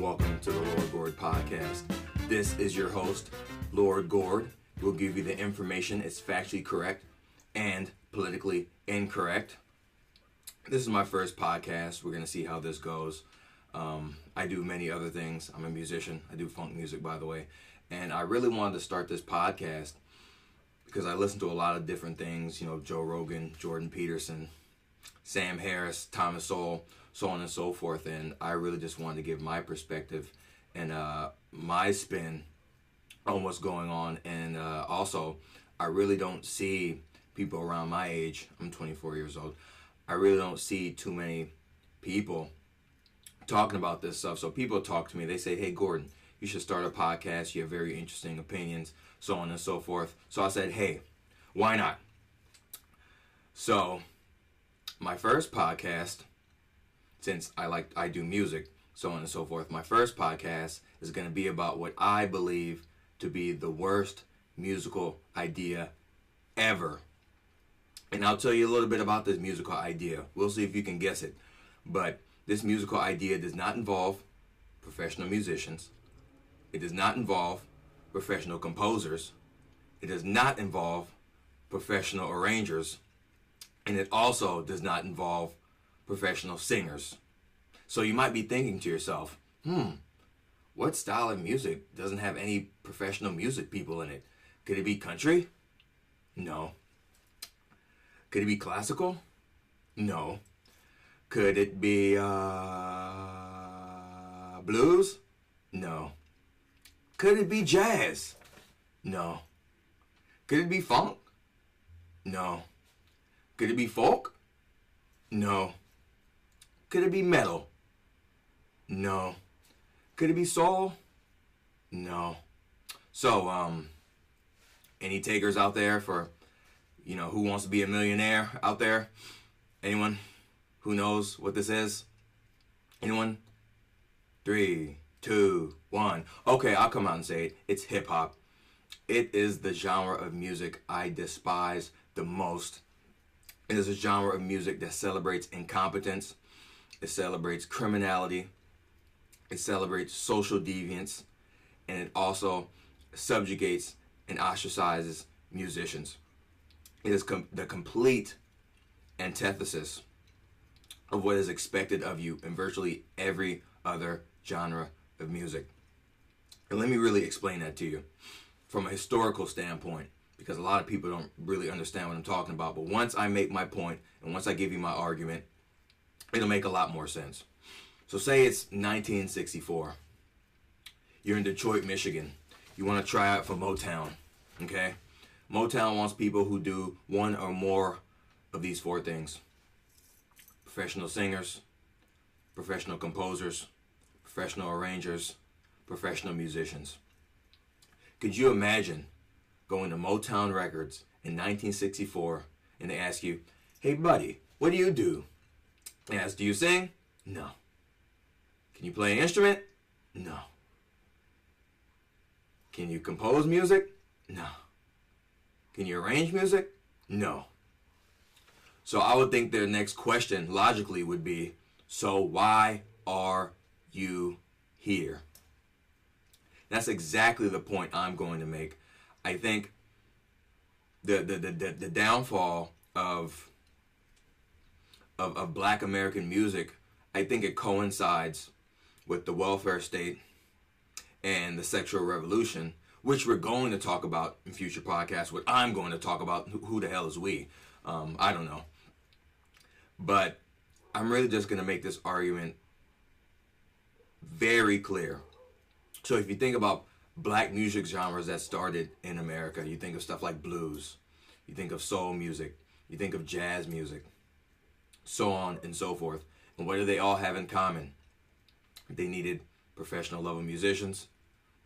welcome to the Lord Gord Podcast. This is your host, Lord Gord. We'll give you the information. It's factually correct and politically incorrect. This is my first podcast. We're going to see how this goes. I do many other things. I'm a musician. I do funk music, by the way. And I really wanted to start this podcast because I listen to a lot of different things. You know, Joe Rogan, Jordan Peterson, Sam Harris, Thomas Sowell, so on and so forth. And I really just wanted to give my perspective and my spin on what's going on. And also, I really don't see people around my age. I'm 24 years old. I really don't see too many people talking about this stuff. So people talk to me. They say, hey, Gordon, you should start a podcast. You have very interesting opinions, so on and so forth. So I said, hey, why not? So my first podcast, since I do music, so on and so forth, my first podcast is going to be about what I believe to be the worst musical idea ever. And I'll tell you a little bit about this musical idea. We'll see if you can guess it. But this musical idea does not involve professional musicians. It does not involve professional composers. It does not involve professional arrangers. And it also does not involve professional singers. So you might be thinking to yourself, what style of music doesn't have any professional music people in it? Could it be country? No. Could it be classical? No. Could it be blues? No. Could it be jazz? No. Could it be funk? No. Could it be folk? No. Could it be metal? No. Could it be soul? No. So, any takers out there for, Who Wants to Be a Millionaire out there? Anyone who knows what this is? Anyone? 3, 2, 1. Okay, I'll come out and say it. It's hip hop. It is the genre of music I despise the most. It is a genre of music that celebrates incompetence. It celebrates criminality. It celebrates social deviance. And it also subjugates and ostracizes musicians. It is the complete antithesis of what is expected of you in virtually every other genre of music. And let me really explain that to you from a historical standpoint, because a lot of people don't really understand what I'm talking about. But once I make my point and once I give you my argument, it'll make a lot more sense. So say it's 1964. You're in Detroit, Michigan. You want to try out for Motown, okay? Motown wants people who do one or more of these 4 things: professional singers, professional composers, professional arrangers, professional musicians. Could you imagine going to Motown Records in 1964 and they ask you, hey buddy, what do you do? They ask, do you sing? No. Can you play an instrument? No. Can you compose music? No. Can you arrange music? No. So I would think their next question logically would be, so why are you here? That's exactly the point I'm going to make. I think the downfall of Black American music, I think it coincides with the welfare state and the sexual revolution, which we're going to talk about in future podcasts. What I'm going to talk about, who the hell is we? I don't know. But I'm really just going to make this argument very clear. So if you think about Black music genres that started in America, you think of stuff like blues, you think of soul music, you think of jazz music, so on and so forth. And what do they all have in common? They needed professional level musicians,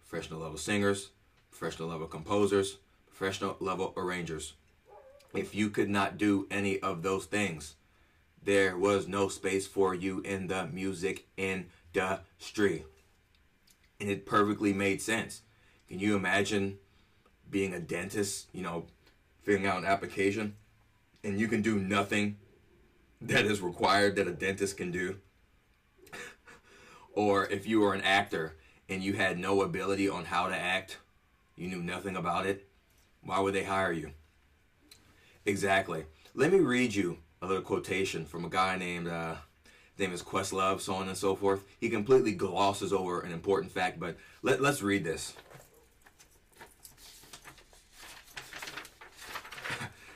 professional level singers, professional level composers, professional level arrangers. If you could not do any of those things, there was no space for you in the music industry. And it perfectly made sense. Can you imagine being a dentist, filling out an application, and you can do nothing that is required that a dentist can do? Or if you were an actor and you had no ability on how to act, you knew nothing about it, why would they hire you? Exactly. Let me read you a little quotation from a guy named, his name is Questlove, so on and so forth. He completely glosses over an important fact, but let's read this.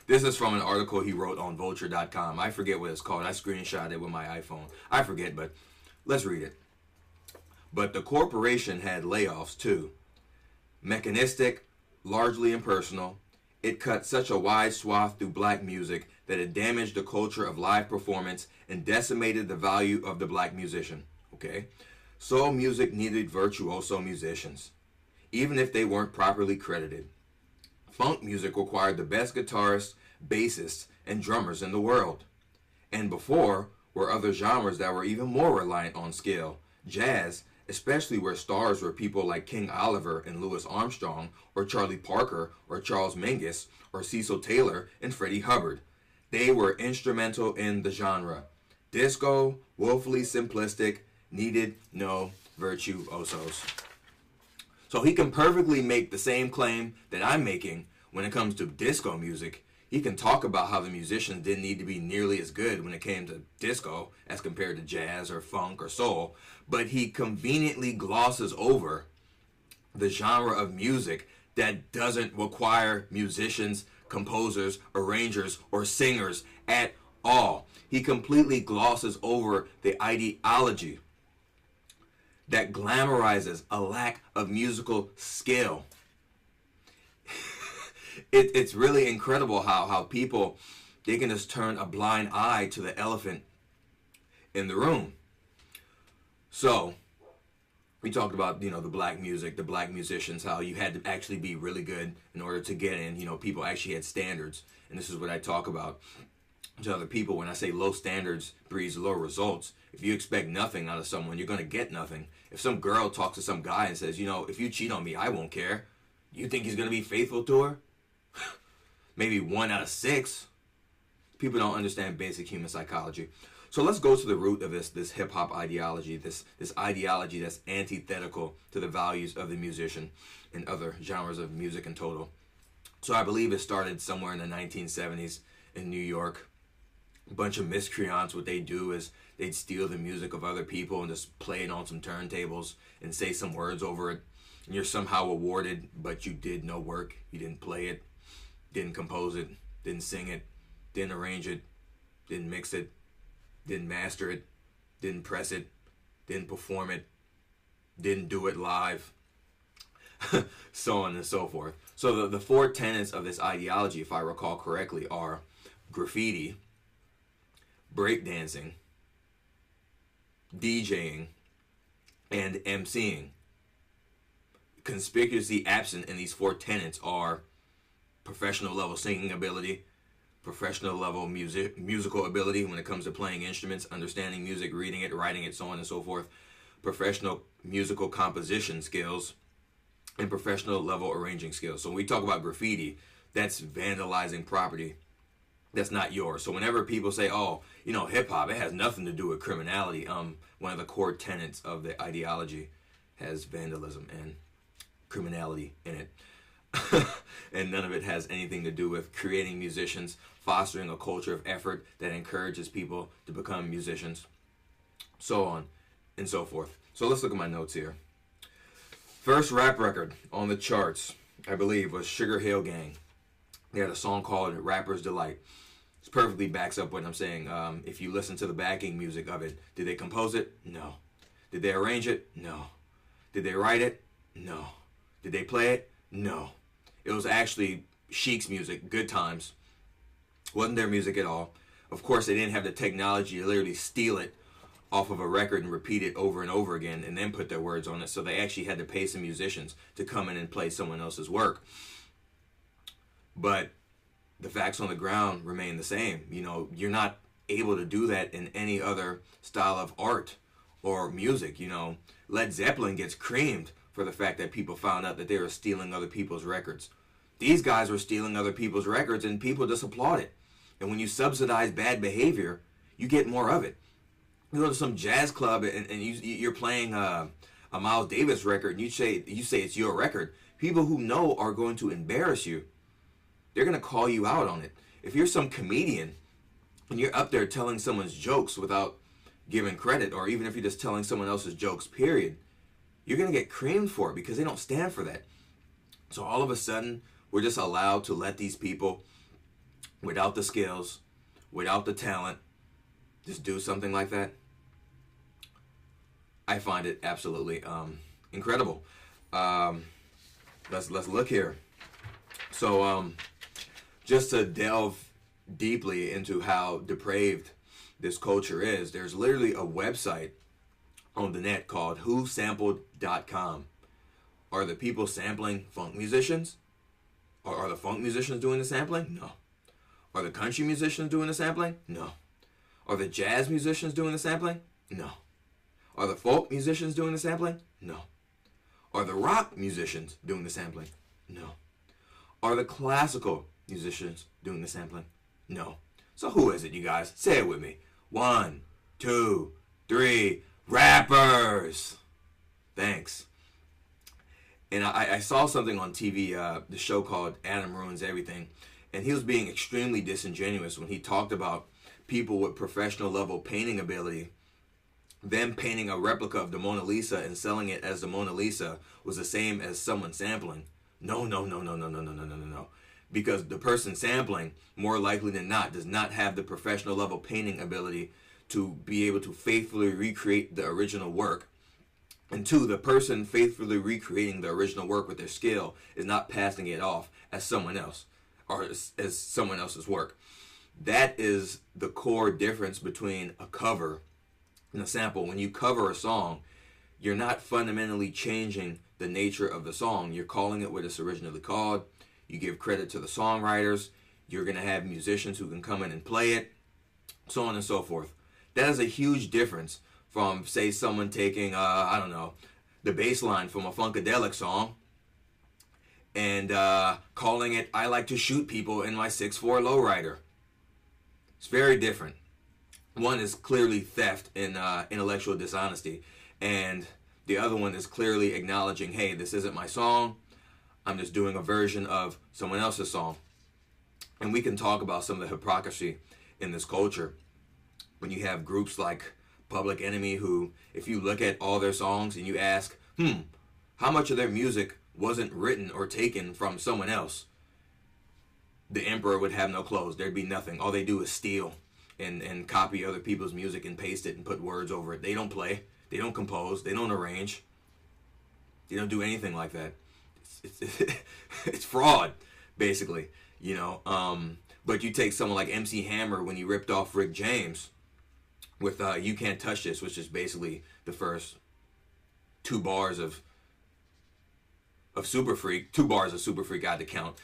This is from an article he wrote on vulture.com. I forget what it's called. I screenshot it with my iPhone. I forget, but let's read it. But the corporation had layoffs too. Mechanistic, largely impersonal. It cut such a wide swath through black music that it damaged the culture of live performance and decimated the value of the black musician. Okay? Soul music needed virtuoso musicians, even if they weren't properly credited. Funk music required the best guitarists, bassists, and drummers in the world. And before were other genres that were even more reliant on skill. Jazz, especially where stars were people like King Oliver and Louis Armstrong, or Charlie Parker, or Charles Mingus, or Cecil Taylor and Freddie Hubbard. They were instrumental in the genre. Disco, woefully simplistic, needed no virtuosos. So he can perfectly make the same claim that I'm making when it comes to disco music. He can talk about how the musicians didn't need to be nearly as good when it came to disco as compared to jazz or funk or soul, but he conveniently glosses over the genre of music that doesn't require musicians, composers, arrangers, or singers at all. He completely glosses over the ideology that glamorizes a lack of musical skill. It's really incredible how people, they can just turn a blind eye to the elephant in the room. So, we talked about, the black music, the black musicians, how you had to actually be really good in order to get in. People actually had standards. And this is what I talk about to other people when I say low standards breeds low results. If you expect nothing out of someone, you're going to get nothing. If some girl talks to some guy and says, if you cheat on me, I won't care. You think he's going to be faithful to her? Maybe 1 out of 6. People don't understand basic human psychology. So let's go to the root of this hip-hop ideology, this ideology that's antithetical to the values of the musician and other genres of music in total. So I believe it started somewhere in the 1970s in New York. A bunch of miscreants, what they do is they'd steal the music of other people and just play it on some turntables and say some words over it. And you're somehow awarded, but you did no work. You didn't play it, didn't compose it, didn't sing it, didn't arrange it, didn't mix it, didn't master it, didn't press it, didn't perform it, didn't do it live, so on and so forth. So the 4 tenets of this ideology, if I recall correctly, are graffiti, breakdancing, DJing, and MCing. Conspicuously absent in these 4 tenets are professional level singing ability, professional level musical ability when it comes to playing instruments, understanding music, reading it, writing it, so on and so forth, professional musical composition skills, and professional level arranging skills. So when we talk about graffiti, that's vandalizing property that's not yours. So whenever people say, hip hop, it has nothing to do with criminality, one of the core tenets of the ideology has vandalism and criminality in it. And none of it has anything to do with creating musicians, fostering a culture of effort that encourages people to become musicians, so on and so forth. So let's look at my notes here. First rap record on the charts, I believe, was Sugar Hill Gang. They had a song called Rapper's Delight. This perfectly backs up what I'm saying. If you listen to the backing music of it, did they compose it? No. Did they arrange it? No. Did they write it? No. Did they play it? No. It was actually Chic's music, Good Times. Wasn't their music at all. Of course, they didn't have the technology to literally steal it off of a record and repeat it over and over again and then put their words on it. So they actually had to pay some musicians to come in and play someone else's work. But the facts on the ground remain the same. You're not able to do that in any other style of art or music. Led Zeppelin gets creamed for the fact that people found out that they were stealing other people's records. These guys were stealing other people's records and people just applaud it. And when you subsidize bad behavior, you get more of it. You go to some jazz club and you're playing a Miles Davis record, and you say it's your record. People who know are going to embarrass you. They're going to call you out on it. If you're some comedian and you're up there telling someone's jokes without giving credit, or even if you're just telling someone else's jokes, period, you're going to get creamed for it because they don't stand for that. So all of a sudden, we're just allowed to let these people, without the skills, without the talent, just do something like that. I find it absolutely incredible. Let's look here. So just to delve deeply into how depraved this culture is, there's literally a website on the net called whosampled.com. Are the people sampling funk musicians? Or are the funk musicians doing the sampling? No. Are the country musicians doing the sampling? No. Are the jazz musicians doing the sampling? No. Are the folk musicians doing the sampling? No. Are the rock musicians doing the sampling? No. Are the classical musicians doing the sampling? No. So who is it, you guys? Say it with me. 1, 2, 3. Rappers! Thanks. And I saw something on TV, the show called Adam Ruins Everything, and he was being extremely disingenuous when he talked about people with professional level painting ability, them painting a replica of the Mona Lisa and selling it as the Mona Lisa was the same as someone sampling. No. Because the person sampling, more likely than not, does not have the professional level painting ability to be able to faithfully recreate the original work. And 2, the person faithfully recreating the original work with their skill is not passing it off as someone else or as someone else's work. That is the core difference between a cover and a sample. When you cover a song, you're not fundamentally changing the nature of the song. You're calling it what it's originally called. You give credit to the songwriters. You're going to have musicians who can come in and play it, so on and so forth. That is a huge difference from, say, someone taking, I don't know, the bass line from a Funkadelic song and calling it, I like to shoot people in my 6'4" lowrider. It's very different. One is clearly theft and intellectual dishonesty, and the other one is clearly acknowledging, hey, this isn't my song. I'm just doing a version of someone else's song. And we can talk about some of the hypocrisy in this culture when you have groups like Public Enemy who, if you look at all their songs and you ask, how much of their music wasn't written or taken from someone else, the emperor would have no clothes. There'd be nothing. All they do is steal and copy other people's music and paste it and put words over it. They don't play. They don't compose. They don't arrange. They don't do anything like that. It's fraud, basically, you know. But you take someone like MC Hammer when he ripped off Rick James with You Can't Touch This, which is basically the first 2 bars of Super Freak. 2 bars of Super Freak I had to count.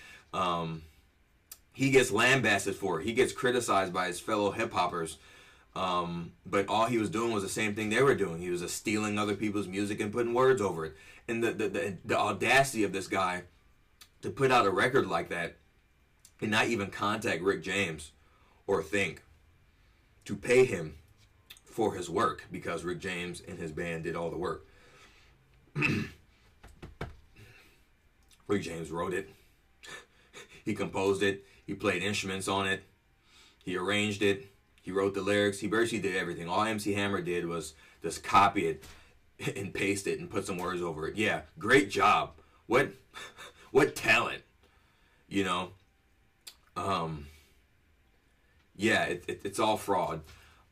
He gets lambasted for it. He gets criticized by his fellow hip-hoppers. But all he was doing was the same thing they were doing. He was just stealing other people's music and putting words over it. And the audacity of this guy to put out a record like that and not even contact Rick James or think to pay him for his work, because Rick James and his band did all the work. Rick James wrote it. He composed it. He played instruments on it. He arranged it. He wrote the lyrics. He basically did everything. All MC Hammer did was just copy it and paste it and put some words over it. Yeah, great job. What talent, you know? Yeah, it's all fraud.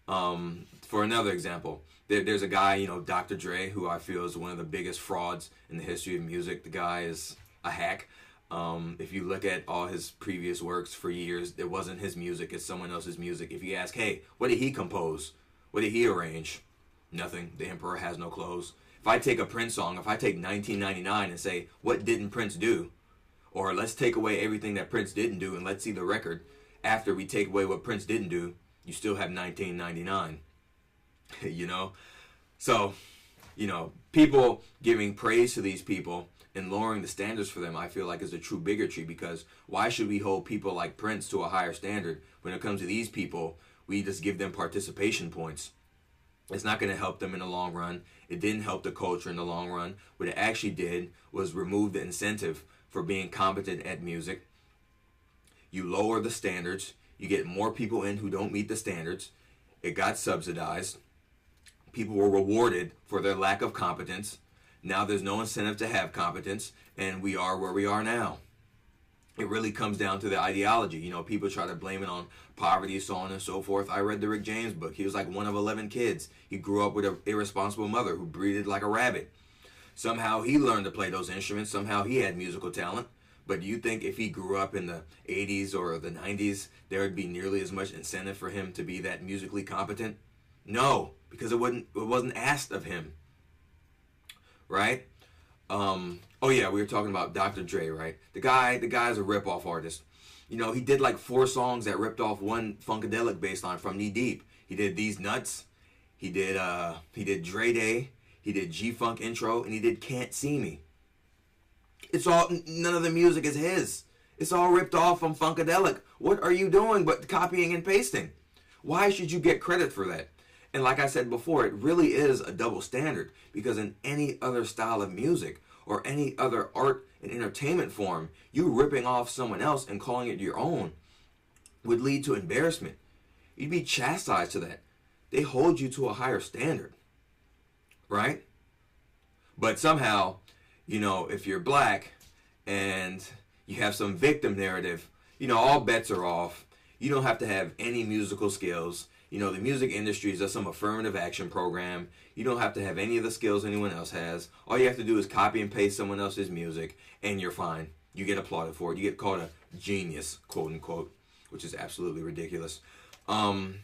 For another example, there's a guy, you know, Dr. Dre, who I feel is one of the biggest frauds in the history of music. The guy is a hack. If you look at all his previous works for years, it wasn't his music, it's someone else's music. If you ask, hey, what did he compose? What did he arrange? Nothing. The Emperor has no clothes. If I take a Prince song, if I take 1999 and say, what didn't Prince do? Or let's take away everything that Prince didn't do and let's see the record. After we take away what Prince didn't do, you still have 1999. You know? So, you know, people giving praise to these people and lowering the standards for them, I feel like, is a true bigotry, because why should we hold people like Prince to a higher standard? When it comes to these people, we just give them participation points. It's not going to help them in the long run. It didn't help the culture in the long run. What it actually did was remove the incentive for being competent at music. You lower the standards. You get more people in who don't meet the standards. It got subsidized. People were rewarded for their lack of competence. Now there's no incentive to have competence, and we are where we are now. It really comes down to the ideology. You know, people try to blame it on poverty, so on and so forth. I read the Rick James book. He was like one of 11 kids. He grew up with an irresponsible mother who breathed like a rabbit. Somehow he learned to play those instruments. Somehow he had musical talent. But do you think if he grew up in the 80s or the 90s, there would be nearly as much incentive for him to be that musically competent? No, because it wasn't asked of him. Right? Oh yeah, we were talking about Dr. Dre, right? The guy's a rip-off artist. You know, he did like 4 songs that ripped off one Funkadelic bass line from Knee Deep. He did These Nuts. He did Dre Day. He did G-Funk Intro, and he did Can't See Me. None of the music is his. It's all ripped off from Funkadelic. What are you doing but copying and pasting? Why should you get credit for that? And like I said before, it really is a double standard, because in any other style of music or any other art and entertainment form, you ripping off someone else and calling it your own would lead to embarrassment. You'd be chastised to that. They hold you to a higher standard, right? But somehow, you know, if you're black and you have some victim narrative, you know, all bets are off. You don't have to have any musical skills. You know, the music industry is just some affirmative action program. You don't have to have any of the skills anyone else has. All you have to do is copy and paste someone else's music, and you're fine. You get applauded for it. You get called a genius, quote unquote, which is absolutely ridiculous. And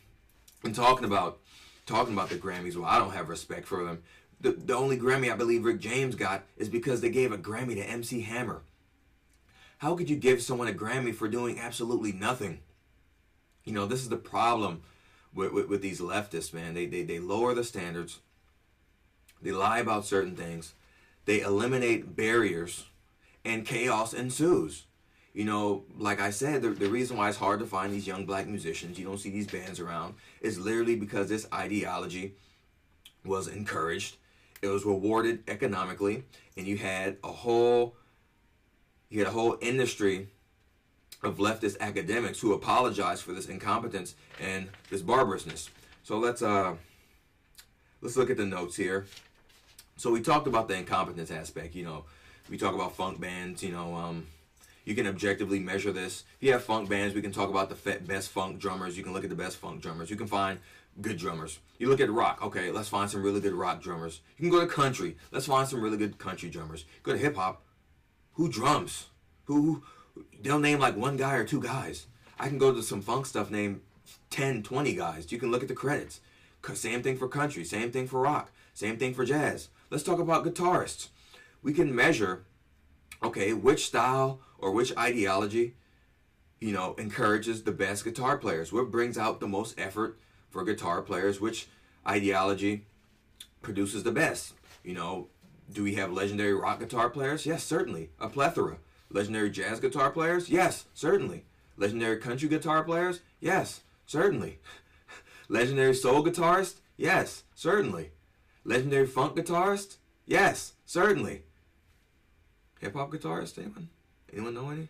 talking about the Grammys, well, I don't have respect for them. The only Grammy I believe Rick James got is because they gave a Grammy to MC Hammer. How could you give someone a Grammy for doing absolutely nothing? You know, this is the problem with these leftists, man. They lower the standards. They lie about certain things. They eliminate barriers, and chaos ensues. You know, like I said, the reason why it's hard to find these young black musicians, you don't see these bands around, is literally because this ideology was encouraged. It was rewarded economically, and you had a whole industry of leftist academics who apologize for this incompetence and this barbarousness. So let's look at the notes here. So we talked about the incompetence aspect. You know, we talk about funk bands. You know, you can objectively measure this. If you have funk bands, we can talk about the best funk drummers. You can look at the best funk drummers. You can find good drummers. You look at rock. Okay, let's find some really good rock drummers. You can go to country. Let's find some really good country drummers. Go to hip hop. Who drums? They'll name like one guy or two guys. I can go to some funk stuff, name 10, 20 guys. You can look at the credits. Same thing for country. Same thing for rock. Same thing for jazz. Let's talk about guitarists. We can measure, okay, which style or which ideology, you know, encourages the best guitar players. What brings out the most effort for guitar players? Which ideology produces the best? You know, do we have legendary rock guitar players? Yes, certainly. A plethora. Legendary jazz guitar players? Yes, certainly. Legendary country guitar players? Yes, certainly. Legendary soul guitarist? Yes, certainly. Legendary funk guitarist? Yes, certainly. Hip-hop guitarist? Anyone? Anyone know any?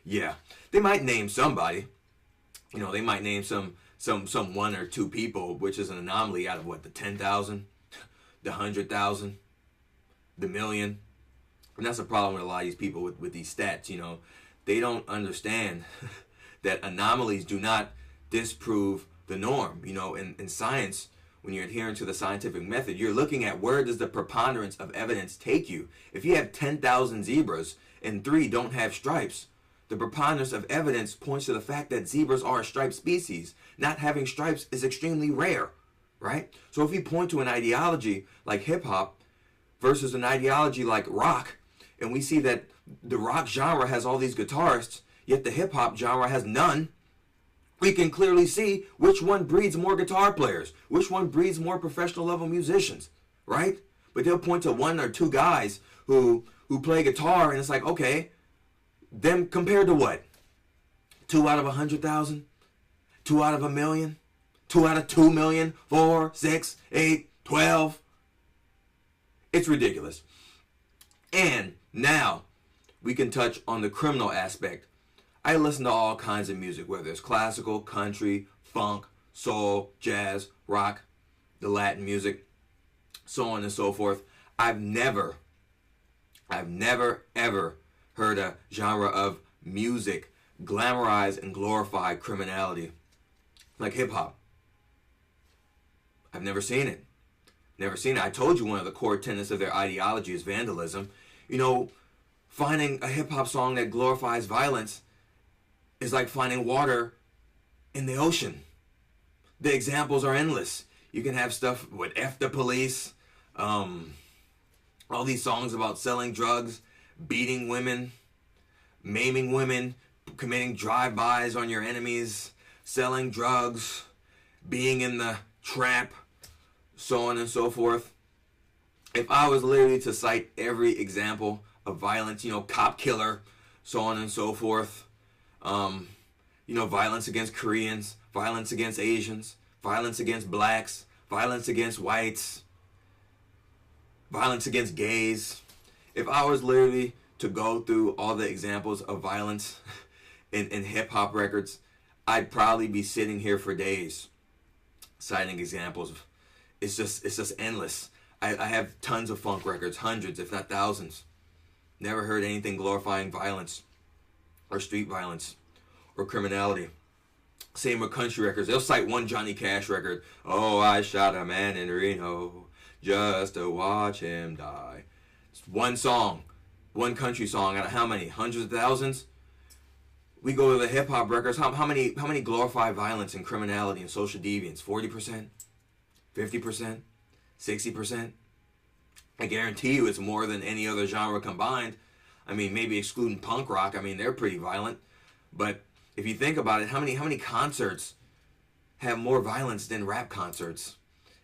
Yeah, they might name somebody. You know, they might name some 1 or 2 people, which is an anomaly out of what, the 10,000, the 100,000, the million. And that's the problem with a lot of these people with these stats. You know, they don't understand that anomalies do not disprove the norm. You know, in science, when you're adhering to the scientific method, you're looking at where does the preponderance of evidence take you. If you have 10,000 zebras and 3 don't have stripes, the preponderance of evidence points to the fact that zebras are a striped species. Not having stripes is extremely rare, right? So if you point to an ideology like hip-hop versus an ideology like rock, and we see that the rock genre has all these guitarists, yet the hip-hop genre has none, we can clearly see which one breeds more guitar players, which one breeds more professional level musicians, right? But they'll point to 1 or 2 guys who play guitar, and it's like, okay, them compared to what? 2 out of 100,000? 2 out of 1 million? 2 out of 2 million, 4, 6, 8, 12. It's ridiculous. And now we can touch on the criminal aspect. I listen to all kinds of music, whether it's classical, country, funk, soul, jazz, rock, the Latin music, so on and so forth. I've never ever heard a genre of music glamorize and glorify criminality like hip hop. I've never seen it. Never seen it. I told you one of the core tenets of their ideology is vandalism. You know, finding a hip hop song that glorifies violence is like finding water in the ocean. The examples are endless. You can have stuff with F the Police, all these songs about selling drugs, beating women, maiming women, committing drive-bys on your enemies, selling drugs, being in the trap, so on and so forth. If I was literally to cite every example of violence, you know, cop killer, so on and so forth, you know, violence against Koreans, violence against Asians, violence against blacks, violence against whites, violence against gays. If I was literally to go through all the examples of violence in hip-hop records, I'd probably be sitting here for days citing examples. It's just endless. I have tons of funk records, hundreds if not thousands. Never heard anything glorifying violence or street violence or criminality. Same with country records. They'll cite one Johnny Cash record. Oh, I shot a man in Reno just to watch him die. It's one song, one country song out of how many? Hundreds of thousands? We go to the hip hop records. How many glorify violence and criminality and social deviance? 40%? 50%? 60%? I guarantee you it's more than any other genre combined. I mean, maybe excluding punk rock. I mean, they're pretty violent. But if you think about it, how many concerts have more violence than rap concerts?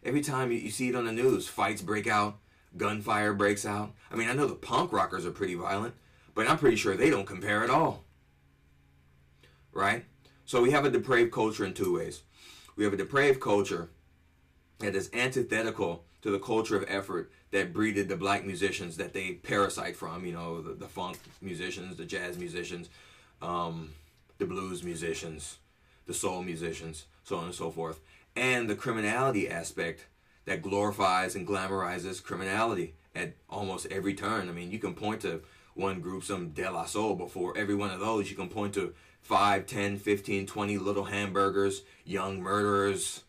Every time you see it on the news, fights break out, gunfire breaks out. I mean, I know the punk rockers are pretty violent, but I'm pretty sure they don't compare at all. Right? So we have a depraved culture in two ways. We have a depraved culture that is antithetical to the culture of effort that breeded the black musicians that they parasite from, you know, the funk musicians, the jazz musicians, the blues musicians, the soul musicians, so on and so forth. And the criminality aspect that glorifies and glamorizes criminality at almost every turn. I mean, you can point to one group, some De La Soul, but for every one of those, you can point to 5, 10, 15, 20 little hamburgers, young murderers,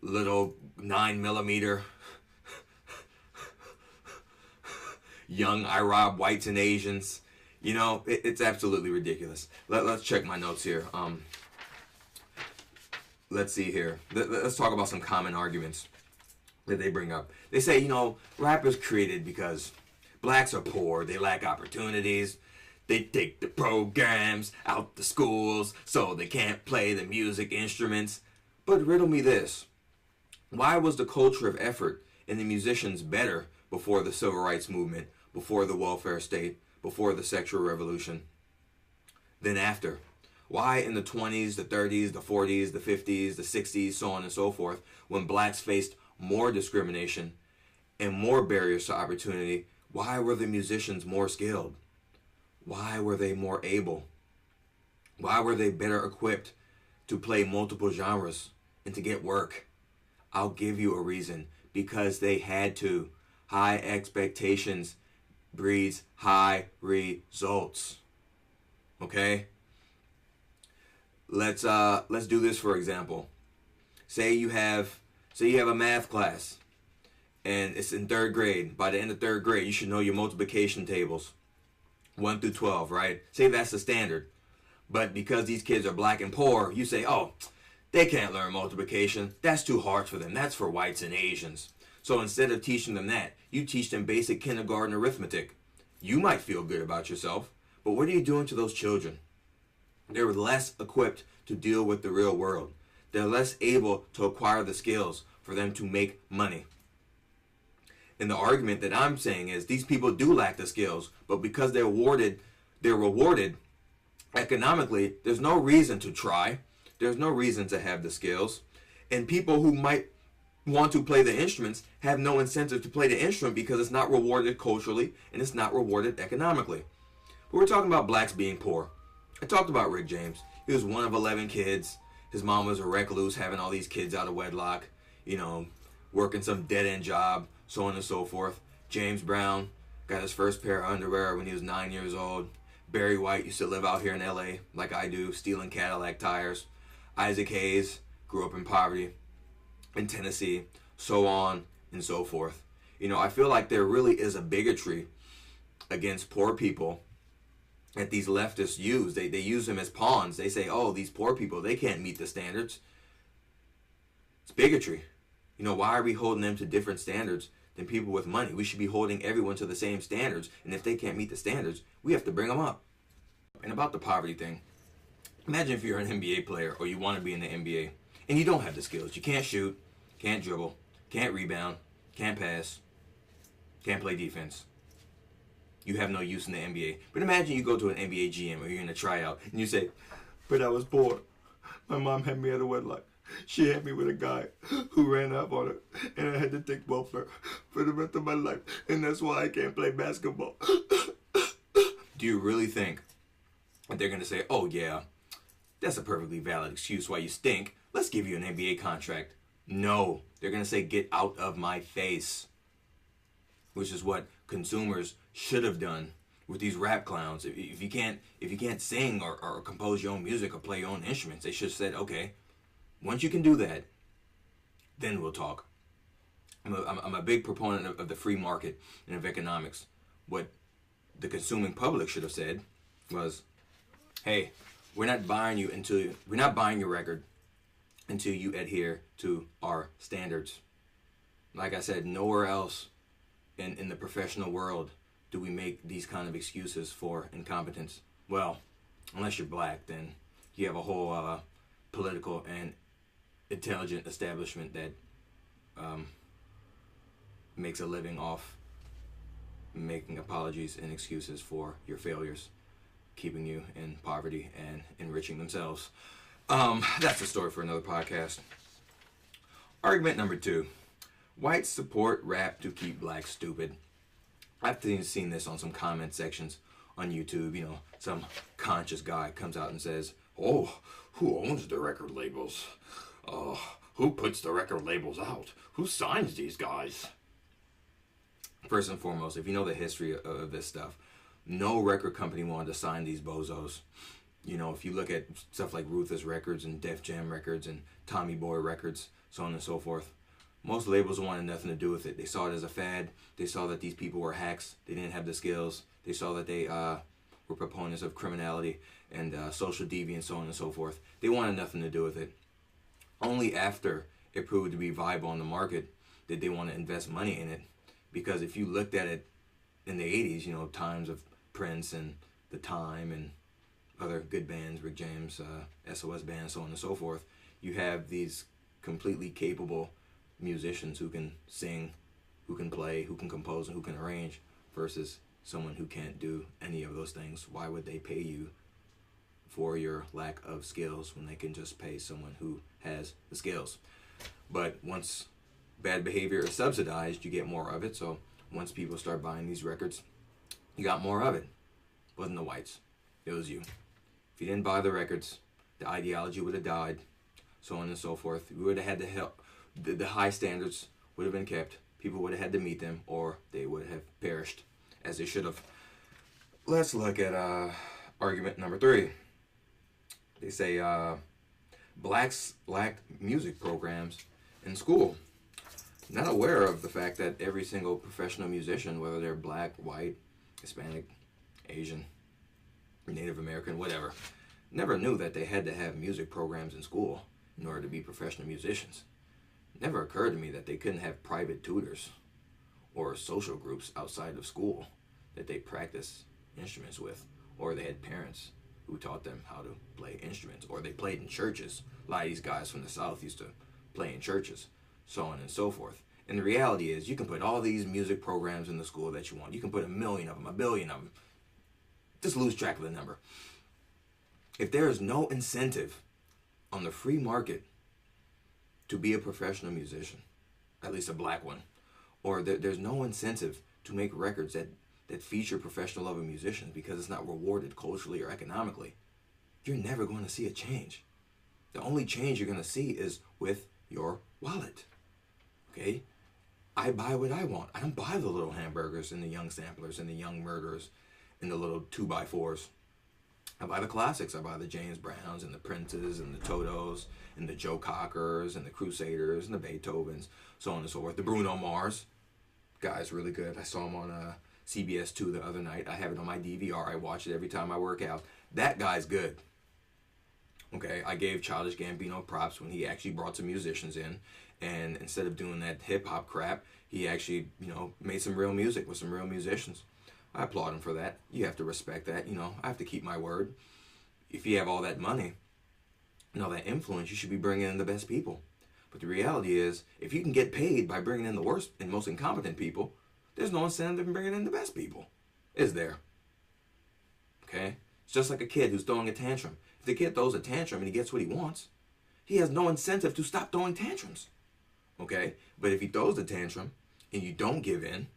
little 9mm, young I rob whites and Asians. You know, it's absolutely ridiculous. Let's check my notes here. Let's see here. Let's talk about some common arguments that they bring up. They say, you know, rap is created because blacks are poor, they lack opportunities, they take the programs out the schools so they can't play the music instruments. But riddle me this. Why was the culture of effort in the musicians better before the civil rights movement, before the welfare state, before the sexual revolution, than after? Why in the 20s, the 30s, the 40s, the 50s, the 60s, so on and so forth, when blacks faced more discrimination and more barriers to opportunity, why were the musicians more skilled? Why were they more able? Why were they better equipped to play multiple genres and to get work? I'll give you a reason. Because they had to. High expectations breeds high results. Okay? Let's do this for example. Say you have a math class and it's in 3rd grade. By the end of 3rd grade, you should know your multiplication tables. 1 through 12, right? Say that's the standard. But because these kids are black and poor, you say, oh, they can't learn multiplication. That's too hard for them. That's for whites and Asians. So instead of teaching them that, you teach them basic kindergarten arithmetic. You might feel good about yourself, but what are you doing to those children? They're less equipped to deal with the real world. They're less able to acquire the skills for them to make money. And the argument that I'm saying is these people do lack the skills, but because they're rewarded economically, there's no reason to try. There's no reason to have the skills. And people who might want to play the instruments have no incentive to play the instrument because it's not rewarded culturally and it's not rewarded economically. But we're talking about blacks being poor. I talked about Rick James. He was one of 11 kids. His mom was a recluse, having all these kids out of wedlock, working some dead-end job, so on and so forth. James Brown got his first pair of underwear when he was 9 years old. Barry White used to live out here in LA like I do, stealing Cadillac tires. Isaac Hayes grew up in poverty in Tennessee, so on and so forth. I feel like there really is a bigotry against poor people that these leftists use. They use them as pawns. They say, oh, these poor people, they can't meet the standards. It's bigotry. Why are we holding them to different standards than people with money? We should be holding everyone to the same standards, and if they can't meet the standards, we have to bring them up. And about the poverty thing, imagine if you're an NBA player or you want to be in the NBA and you don't have the skills. You can't shoot, can't dribble, can't rebound, can't pass, can't play defense. You have no use in the NBA. But imagine you go to an NBA GM or you're in a tryout and you say, but I was poor. My mom had me out of wedlock. She had me with a guy who ran up on her, and I had to take welfare for the rest of my life, and that's why I can't play basketball. Do you really think that they're going to say, oh yeah, that's a perfectly valid excuse why you stink. Let's give you an NBA contract. No, they're going to say, get out of my face. Which is what consumers should have done with these rap clowns. If you can't sing or compose your own music or play your own instruments, they should have said, okay, once you can do that, then we'll talk. I'm a big proponent of the free market and of economics. What the consuming public should have said was, hey, we're not buying your record until you adhere to our standards. Like I said, nowhere else in the professional world do we make these kind of excuses for incompetence. Well, unless you're black, then you have a whole political and intelligent establishment that makes a living off making apologies and excuses for your failures, keeping you in poverty and enriching themselves. That's a story for another podcast. Argument number 2. Whites support rap to keep blacks stupid. I've seen this on some comment sections on YouTube. Some conscious guy comes out and says, oh, who owns the record labels? Who puts the record labels out? Who signs these guys? First and foremost, if you know the history of this stuff, no record company wanted to sign these bozos. If you look at stuff like Ruthless Records and Def Jam Records and Tommy Boy Records, so on and so forth, most labels wanted nothing to do with it. They saw it as a fad. They saw that these people were hacks. They didn't have the skills. They saw that they were proponents of criminality and social deviance, so on and so forth. They wanted nothing to do with it. Only after it proved to be viable on the market did they want to invest money in it. Because if you looked at it in the 80s, times of Prince and The Time and other good bands, Rick James, SOS Band, so on and so forth, you have these completely capable musicians who can sing, who can play, who can compose, and who can arrange, versus someone who can't do any of those things. Why would they pay you for your lack of skills when they can just pay someone who has the skills? But once bad behavior is subsidized, you get more of it. So once people start buying these records, you got more of it. It wasn't the whites. It was you. If you didn't buy the records, the ideology would have died, so on and so forth. We would have had to help. The high standards would have been kept. People would have had to meet them, or they would have perished, as they should have. Let's look at argument number 3. They say blacks lack music programs in school. Not aware of the fact that every single professional musician, whether they're black, white, Hispanic, Asian, Native American, whatever, never knew that they had to have music programs in school in order to be professional musicians. It never occurred to me that they couldn't have private tutors or social groups outside of school that they practice instruments with, or they had parents who taught them how to play instruments, or they played in churches. A lot of these guys from the South used to play in churches, so on and so forth. And the reality is, you can put all these music programs in the school that you want. You can put 1 million of them, 1 billion of them. Just lose track of the number. If there is no incentive on the free market to be a professional musician, at least a black one, or there's no incentive to make records that feature professional level musicians because it's not rewarded culturally or economically, you're never going to see a change. The only change you're going to see is with your wallet. Okay? I buy what I want. I don't buy the little hamburgers and the young samplers and the young murderers and the little 2x4s. I buy the classics. I buy the James Browns and the Princes and the Totos and the Joe Cockers and the Crusaders and the Beethovens, so on and so forth. The Bruno Mars. Guy's really good. I saw him on CBS 2 the other night. I have it on my DVR. I watch it every time I work out. That guy's good. Okay, I gave Childish Gambino props when he actually brought some musicians in, and instead of doing that hip-hop crap, he actually, made some real music with some real musicians. I applaud him for that. You have to respect that. I have to keep my word. If you have all that money and all that influence, you should be bringing in the best people. But the reality is, if you can get paid by bringing in the worst and most incompetent people, there's no incentive in bringing in the best people. Is there? Okay? It's just like a kid who's throwing a tantrum. If the kid throws a tantrum and he gets what he wants, he has no incentive to stop throwing tantrums. Okay? But if he throws a tantrum and you don't give in,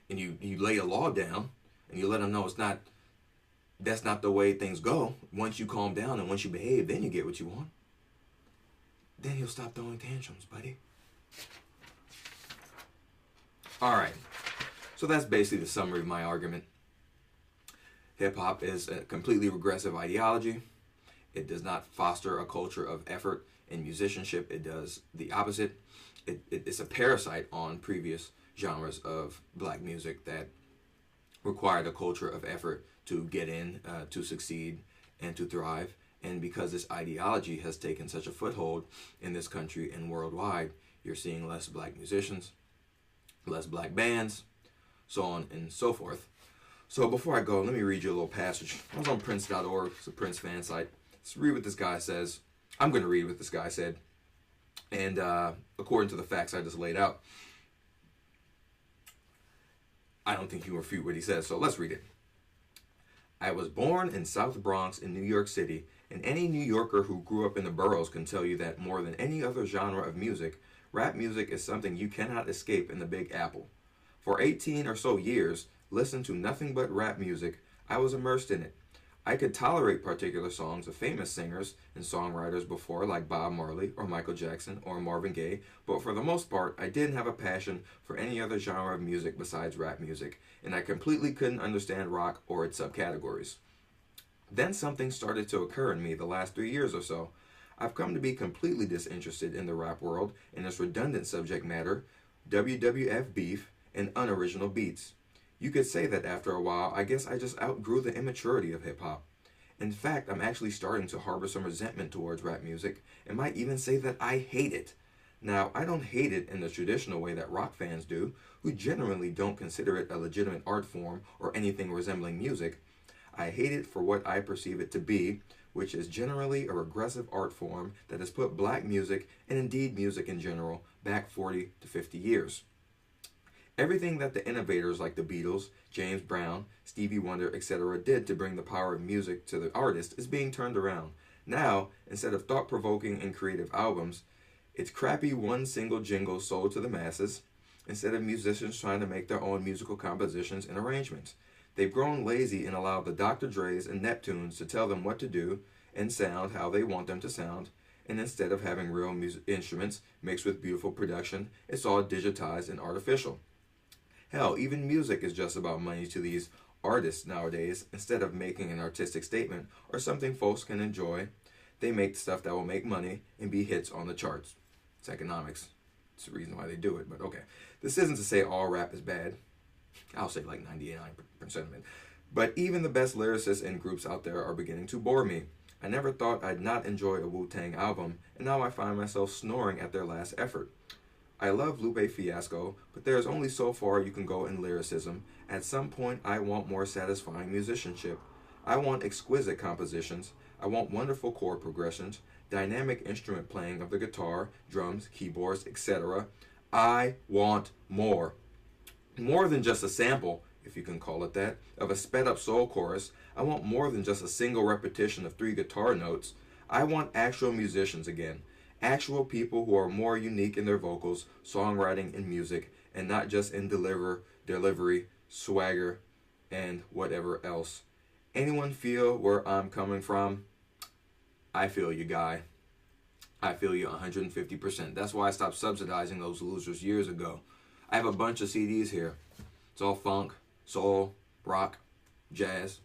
and you lay a law down, and you let him know that's not the way things go, once you calm down and once you behave, then you get what you want, then he'll stop throwing tantrums, buddy. Alright, so that's basically the summary of my argument. Hip-hop is a completely regressive ideology. It does not foster a culture of effort in musicianship. It does the opposite. It's a parasite on previous genres of black music that required a culture of effort to get in, to succeed, and to thrive. And because this ideology has taken such a foothold in this country and worldwide, you're seeing less black musicians, less black bands, so on and so forth. So before I go, let me read you a little passage. I was on Prince.org, it's a Prince fan site. Let's read what this guy says. I'm going to read what this guy said. And according to the facts I just laid out, I don't think you refute what he says, so let's read it. I was born in South Bronx in New York City, and any New Yorker who grew up in the boroughs can tell you that more than any other genre of music, rap music is something you cannot escape in the Big Apple. For 18 or so years, listened to nothing but rap music. I was immersed in it. I could tolerate particular songs of famous singers and songwriters before, like Bob Marley or Michael Jackson or Marvin Gaye, but for the most part, I didn't have a passion for any other genre of music besides rap music, and I completely couldn't understand rock or its subcategories. Then something started to occur in me the last 3 years or so. I've come to be completely disinterested in the rap world and its redundant subject matter, WWF beef, and unoriginal beats. You could say that after a while, I guess I just outgrew the immaturity of hip-hop. In fact, I'm actually starting to harbor some resentment towards rap music, and might even say that I hate it. Now, I don't hate it in the traditional way that rock fans do, who generally don't consider it a legitimate art form or anything resembling music. I hate it for what I perceive it to be, which is generally a regressive art form that has put black music, and indeed music in general, back 40 to 50 years. Everything that the innovators like the Beatles, James Brown, Stevie Wonder, etc. did to bring the power of music to the artist is being turned around. Now, instead of thought-provoking and creative albums, it's crappy one single jingle sold to the masses, instead of musicians trying to make their own musical compositions and arrangements. They've grown lazy and allowed the Dr. Dre's and Neptunes to tell them what to do and sound how they want them to sound, and instead of having real instruments mixed with beautiful production, it's all digitized and artificial. Hell, even music is just about money to these artists nowadays. Instead of making an artistic statement or something folks can enjoy, they make stuff that will make money and be hits on the charts. It's economics. It's the reason why they do it, but okay. This isn't to say all rap is bad. I'll say like 99% of it. But even the best lyricists and groups out there are beginning to bore me. I never thought I'd not enjoy a Wu-Tang album, and now I find myself snoring at their last effort. I love Lupe Fiasco, but there is only so far you can go in lyricism. At some point, I want more satisfying musicianship. I want exquisite compositions. I want wonderful chord progressions, dynamic instrument playing of the guitar, drums, keyboards, etc. I want more. More than just a sample, if you can call it that, of a sped-up soul chorus. I want more than just a single repetition of 3 guitar notes. I want actual musicians again. Actual people who are more unique in their vocals, songwriting, and music, and not just in delivery, swagger, and whatever else. Anyone feel where I'm coming from? I feel you, guy. I feel you 150%. That's why I stopped subsidizing those losers years ago. I have a bunch of CDs here. It's all funk, soul, rock, jazz,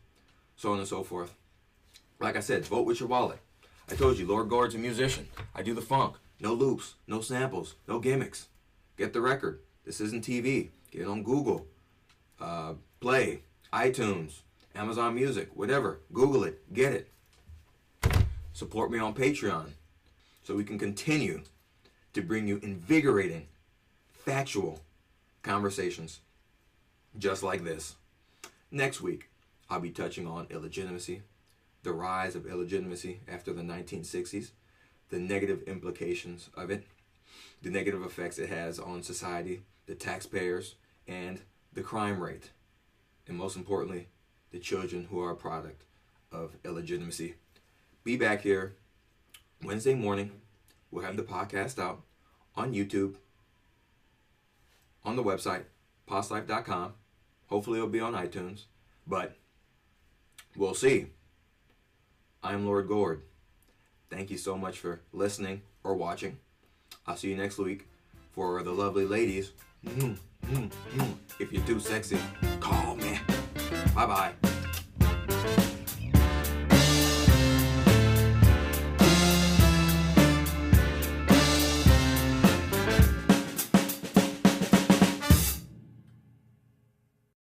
so on and so forth. Like I said, vote with your wallet. I told you, Lord Gord's a musician. I do the funk. No loops, no samples, no gimmicks. Get the record. This isn't TV. Get on Google. Play, iTunes, Amazon Music, whatever. Google it. Get it. Support me on Patreon so we can continue to bring you invigorating, factual conversations just like this. Next week, I'll be touching on illegitimacy, the rise of illegitimacy after the 1960s, the negative implications of it, the negative effects it has on society, the taxpayers, and the crime rate, and most importantly, the children who are a product of illegitimacy. Be back here Wednesday morning. We'll have the podcast out on YouTube, on the website, postlife.com. Hopefully it'll be on iTunes, but we'll see. I'm Lord Gord. Thank you so much for listening or watching. I'll see you next week. For the lovely ladies, if you're too sexy, call me. Bye-bye.